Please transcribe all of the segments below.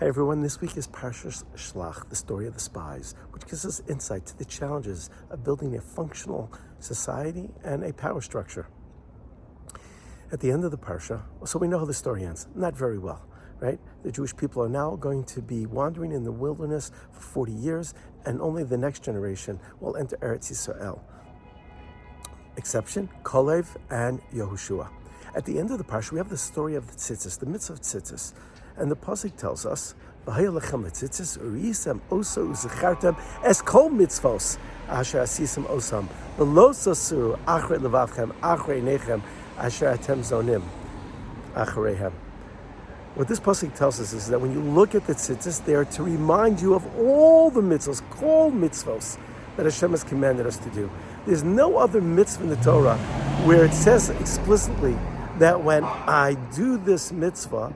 Hi everyone, this week is Parshas Shlach, the story of the spies, which gives us insight to the challenges of building a functional society and a power structure. At the end of the Parsha, so we know how the story ends, not very well, right? The Jewish people are now going to be wandering in the wilderness for 40 years, and only the next generation will enter Eretz Yisrael. Exception, Kalev and Yehoshua. At the end of the Parsha, we have the story of the tzitzis, the mitzvah of tzitzis. And the pasuk tells us, "V'haya lechem tzitzis u'yisem oso u'zechartem es kol mitzvos asher asisem osam v'lo sasuru achrei levavchem achrei nechem asher atem zonim achreihem." What this pasuk tells us is that when you look at the tzitzis, they are to remind you of all the mitzvos, kol mitzvos, that Hashem has commanded us to do. There's no other mitzvah in the Torah where it says explicitly that when I do this mitzvah,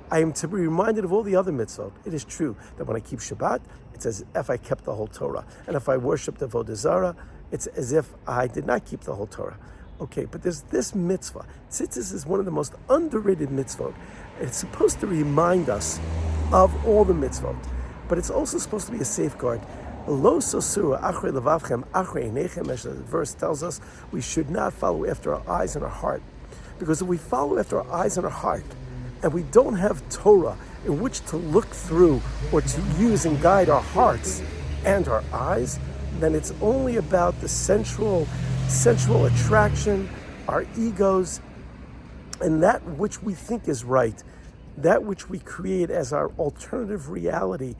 I am to be reminded of all the other mitzvot. It is true that when I keep Shabbat, it's as if I kept the whole Torah. And if I worship the Avodah Zarah, it's as if I did not keep the whole Torah. Okay, but there's this mitzvah. Tzitzis is one of the most underrated mitzvot. It's supposed to remind us of all the mitzvot, but it's also supposed to be a safeguard. Lo sosura achrei levavchem achrei einechem, as the verse tells us, we should not follow after our eyes and our heart. Because if we follow after our eyes and our heart, and we don't have Torah in which to look through or to use and guide our hearts and our eyes, then it's only about the sensual attraction, our egos, and that which we think is right, that which we create as our alternative reality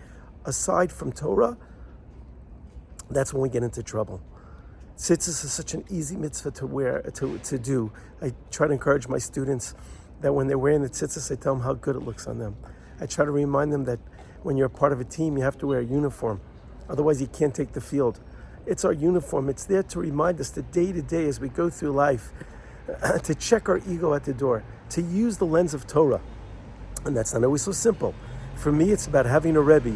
aside from Torah. That's when we get into trouble. Tzitzis is such an easy mitzvah to do. I try to encourage my students that when they're wearing the tzitzis, I tell them how good it looks on them. I try to remind them that when you're part of a team, you have to wear a uniform. Otherwise, you can't take the field. It's our uniform. It's there to remind us that day to day as we go through life, to check our ego at the door, to use the lens of Torah. And that's not always so simple. For me, it's about having a Rabbi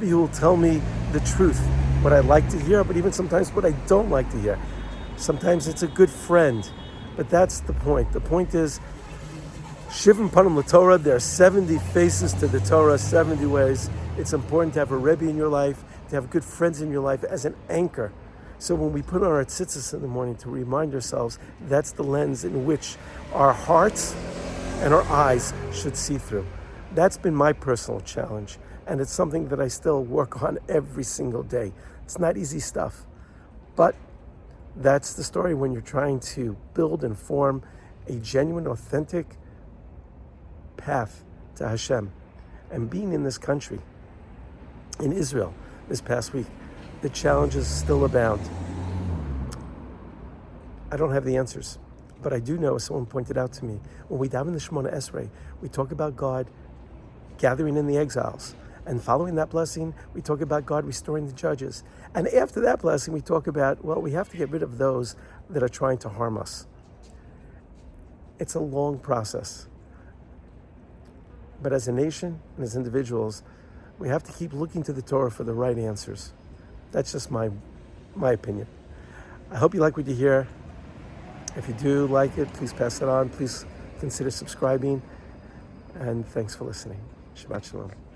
who will tell me the truth, what I like to hear, but even sometimes what I don't like to hear. Sometimes it's a good friend, but that's the point. The point is, Shivim Panim LaTorah, there are 70 faces to the Torah, 70 ways. It's important to have a Rebbe in your life, to have good friends in your life as an anchor. So when we put on our tzitzis in the morning to remind ourselves, that's the lens in which our hearts and our eyes should see through. That's been my personal challenge, and it's something that I still work on every single day. It's not easy stuff, but that's the story when you're trying to build and form a genuine, authentic path to Hashem. And being in this country, in Israel, this past week, the challenges still abound. I don't have the answers, but I do know, as someone pointed out to me, when we daven the Shemona Esrei, we talk about God gathering in the exiles. And following that blessing, we talk about God restoring the judges. And after that blessing, we talk about, well, we have to get rid of those that are trying to harm us. It's a long process. But as a nation and as individuals, we have to keep looking to the Torah for the right answers. That's just my opinion. I hope you like what you hear. If you do like it, please pass it on. Please consider subscribing. And thanks for listening. Shabbat Shalom.